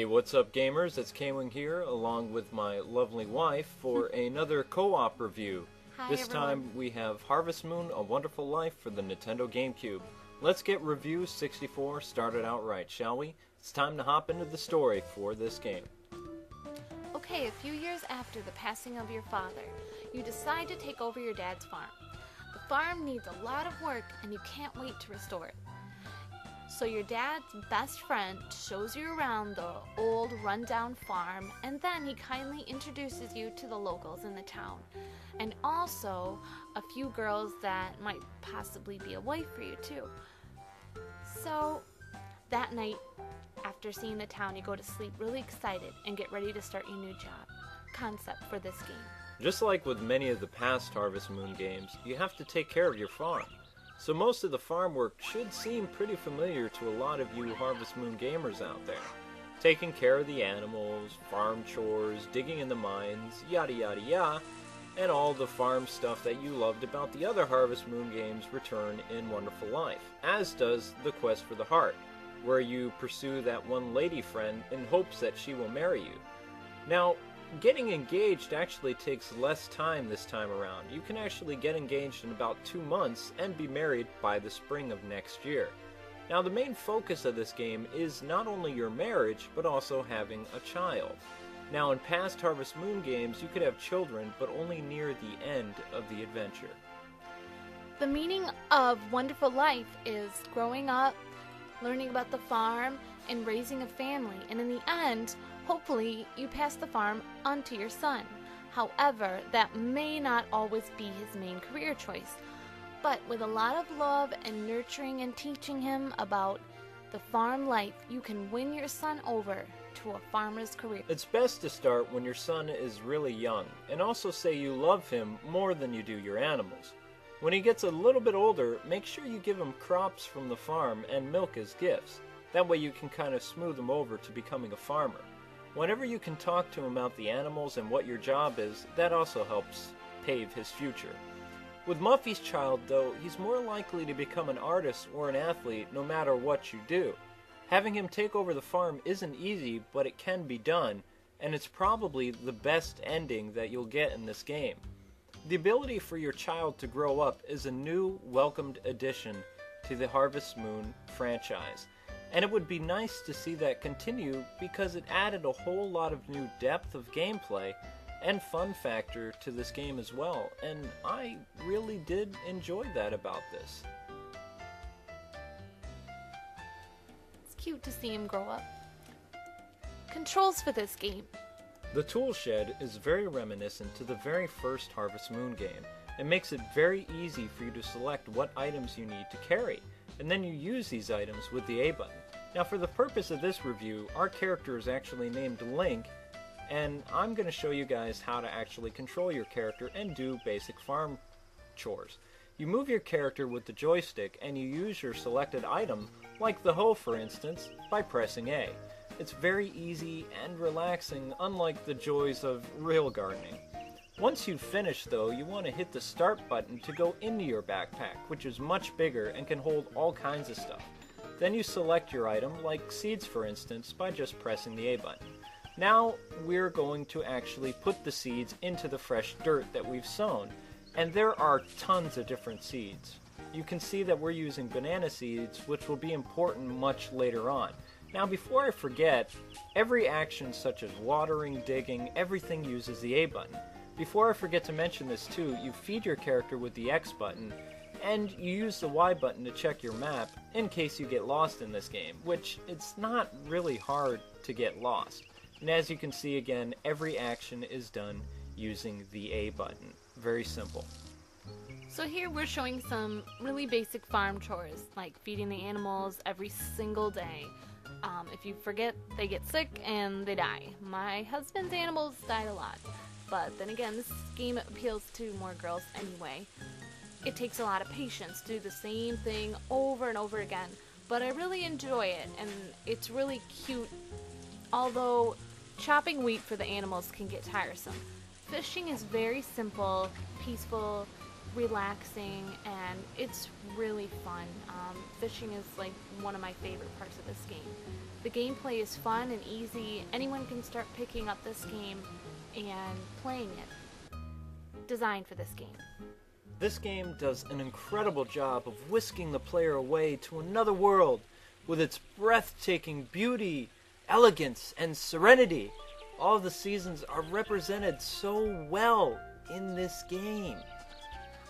Hey, what's up, gamers? It's Kwing here, along with my lovely wife, for another co-op review. Hi, This everyone. time we have Harvest Moon: A Wonderful Life for the Nintendo GameCube. Let's get Review 64 started out right, shall we? It's time to hop into the story for this game. Okay, a few years after the passing of your father, you decide to take over your dad's farm. The farm needs a lot of work and you can't wait to restore it. So your dad's best friend shows you around the old rundown farm, and then he kindly introduces you to the locals in the town, and also a few girls that might possibly be a wife for you too. So that night, after seeing the town, you go to sleep really excited and get ready to start your new job. Concept for this game. Just like with many of the past Harvest Moon games, you have to take care of your farm. So most of the farm work should seem pretty familiar to a lot of you Harvest Moon gamers out there. Taking care of the animals, farm chores, digging in the mines, yada yada yada, and all the farm stuff that you loved about the other Harvest Moon games return in Wonderful Life, as does the Quest for the Heart, where you pursue that one lady friend in hopes that she will marry you. Now, getting engaged actually takes less time this time around. You can actually get engaged in about 2 months and be married by the spring of next year. Now, the main focus of this game is not only your marriage, but also having a child. Now, in past Harvest Moon games, you could have children, but only near the end of the adventure. The meaning of Wonderful Life is growing up, learning about the farm, and raising a family, and in the end, hopefully, you pass the farm on to your son. However, that may not always be his main career choice. But with a lot of love and nurturing and teaching him about the farm life, you can win your son over to a farmer's career. It's best to start when your son is really young, and also say you love him more than you do your animals. When he gets a little bit older, make sure you give him crops from the farm and milk as gifts. That way you can kind of smooth him over to becoming a farmer. Whenever you can talk to him about the animals and what your job is, that also helps pave his future. With Muffy's child, though, he's more likely to become an artist or an athlete no matter what you do. Having him take over the farm isn't easy, but it can be done, and it's probably the best ending that you'll get in this game. The ability for your child to grow up is a new, welcomed addition to the Harvest Moon franchise. And it would be nice to see that continue because it added a whole lot of new depth of gameplay and fun factor to this game as well, and I really did enjoy that about this. It's cute to see him grow up. Controls for this game. The tool shed is very reminiscent to the very first Harvest Moon game. It makes it very easy for you to select what items you need to carry, and then you use these items with the A button. Now, for the purpose of this review, our character is actually named Link, and I'm going to show you guys how to actually control your character and do basic farm chores. You move your character with the joystick, and you use your selected item, like the hoe for instance, by pressing A. It's very easy and relaxing, unlike the joys of real gardening. Once you've finished, though, you want to hit the start button to go into your backpack, which is much bigger and can hold all kinds of stuff. Then you select your item, like seeds for instance, by just pressing the A button. Now we're going to actually put the seeds into the fresh dirt that we've sown, and there are tons of different seeds. You can see that we're using banana seeds, which will be important much later on. Now, before I forget, every action such as watering, digging, everything uses the A button. Before I forget to mention this too, you feed your character with the X button, and you use the Y button to check your map in case you get lost in this game, which it's not really hard to get lost. And as you can see again, every action is done using the A button. Very simple. So here we're showing some really basic farm chores, like feeding the animals every single day. If you forget, they get sick and they die. My husband's animals died a lot. But then again, this game appeals to more girls anyway. It takes a lot of patience to do the same thing over and over again. But I really enjoy it, and it's really cute. Although chopping wheat for the animals can get tiresome. Fishing is very simple, peaceful, relaxing, and it's really fun. Fishing is like one of my favorite parts of this game. The gameplay is fun and easy. Anyone can start picking up this game and playing it. Designed for this game. This game does an incredible job of whisking the player away to another world with its breathtaking beauty, elegance, and serenity. All the seasons are represented so well in this game.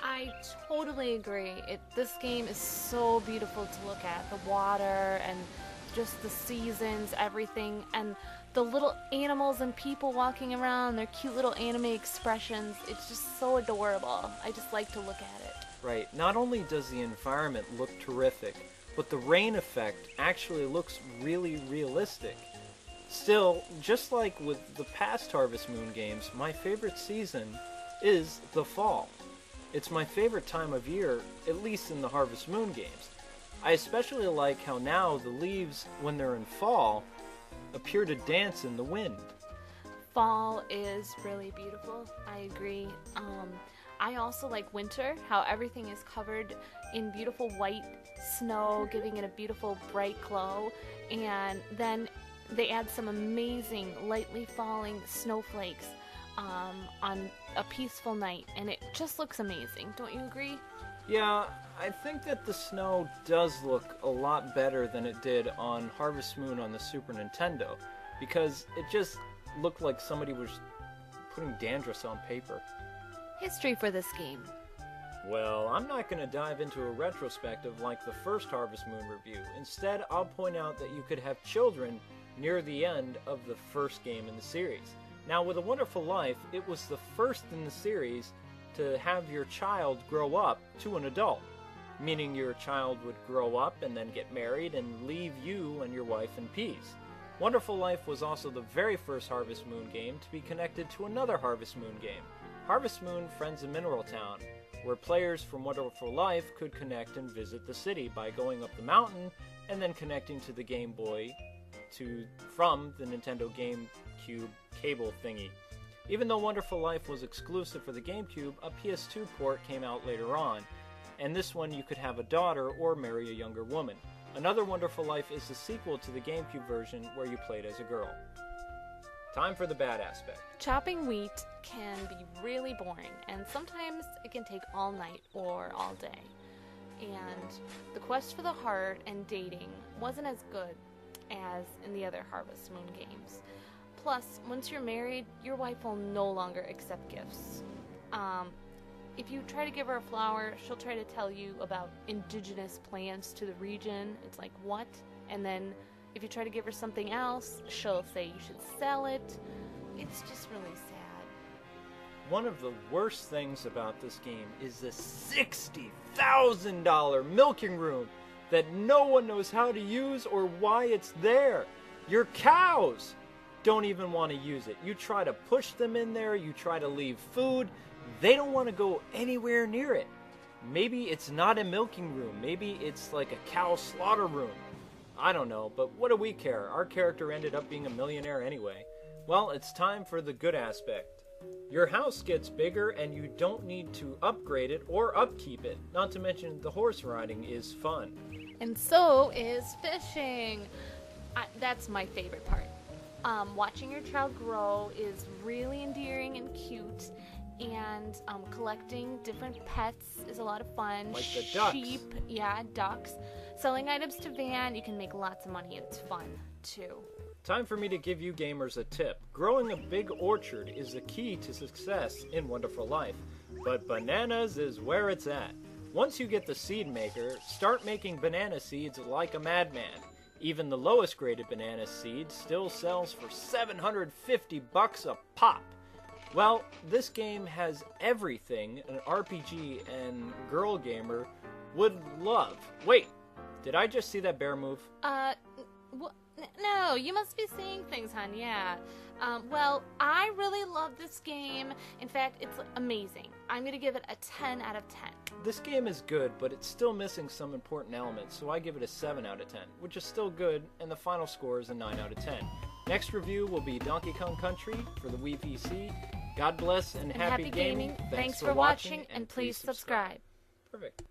I totally agree. This game is so beautiful to look at. The water and just the seasons, everything, and the little animals and people walking around, their cute little anime expressions. It's just so adorable. I just like to look at it. Right. Not only does the environment look terrific, but the rain effect actually looks really realistic. Still, just like with the past Harvest Moon games, my favorite season is the fall. It's my favorite time of year, at least in the Harvest Moon games. I especially like how now the leaves, when they're in fall, appear to dance in the wind. Fall is really beautiful. I agree. I also like winter, how everything is covered in beautiful white snow, giving it a beautiful bright glow, and then they add some amazing lightly falling snowflakes on a peaceful night, and it just looks amazing. Don't you agree? Yeah, I think that the snow does look a lot better than it did on Harvest Moon on the Super Nintendo, because it just looked like somebody was putting dandruff on paper. History for this game. Well, I'm not going to dive into a retrospective like the first Harvest Moon review. Instead, I'll point out that you could have children near the end of the first game in the series. Now, with A Wonderful Life, it was the first in the series to have your child grow up to an adult, meaning your child would grow up and then get married and leave you and your wife in peace. Wonderful Life was also the very first Harvest Moon game to be connected to another Harvest Moon game, Harvest Moon Friends of Mineral Town, where players from Wonderful Life could connect and visit the city by going up the mountain and then connecting to the Game Boy from the Nintendo GameCube cable thingy. Even though Wonderful Life was exclusive for the GameCube, a PS2 port came out later on, and this one you could have a daughter or marry a younger woman. Another Wonderful Life is the sequel to the GameCube version where you played as a girl. Time for the bad aspect. Chopping wheat can be really boring, and sometimes it can take all night or all day. And the quest for the heart and dating wasn't as good as in the other Harvest Moon games. Plus, once you're married, your wife will no longer accept gifts. If you try to give her a flower, she'll try to tell you about indigenous plants to the region. It's like, what? And then if you try to give her something else, she'll say you should sell it. It's just really sad. One of the worst things about this game is the $60,000 milking room that no one knows how to use or why it's there. Your cows don't even want to use it. You try to push them in there, you try to leave food, they don't want to go anywhere near it. Maybe it's not a milking room, maybe it's like a cow slaughter room. I don't know, but what do we care? Our character ended up being a millionaire anyway. Well, it's time for the good aspect. Your house gets bigger and you don't need to upgrade it or upkeep it. Not to mention the horse riding is fun. And so is fishing. That's my favorite part. Watching your child grow is really endearing and cute, and collecting different pets is a lot of fun. Like the ducks. Sheep, yeah, ducks. Selling items to Van, you can make lots of money. It's fun, too. Time for me to give you gamers a tip. Growing a big orchard is the key to success in Wonderful Life, but bananas is where it's at. Once you get the seed maker, start making banana seeds like a madman. Even the lowest graded banana seed still sells for $750 a pop. Well, this game has everything an RPG and girl gamer would love. Wait, did I just see that bear move? No, you must be seeing things, hon, yeah. Well, I really love this game. In fact, it's amazing. I'm going to give it a 10 out of 10. This game is good, but it's still missing some important elements, so I give it a 7 out of 10, which is still good, and the final score is a 9 out of 10. Next review will be Donkey Kong Country for the Wii PC, God bless and, And happy gaming. Thanks for watching, and please subscribe. Perfect.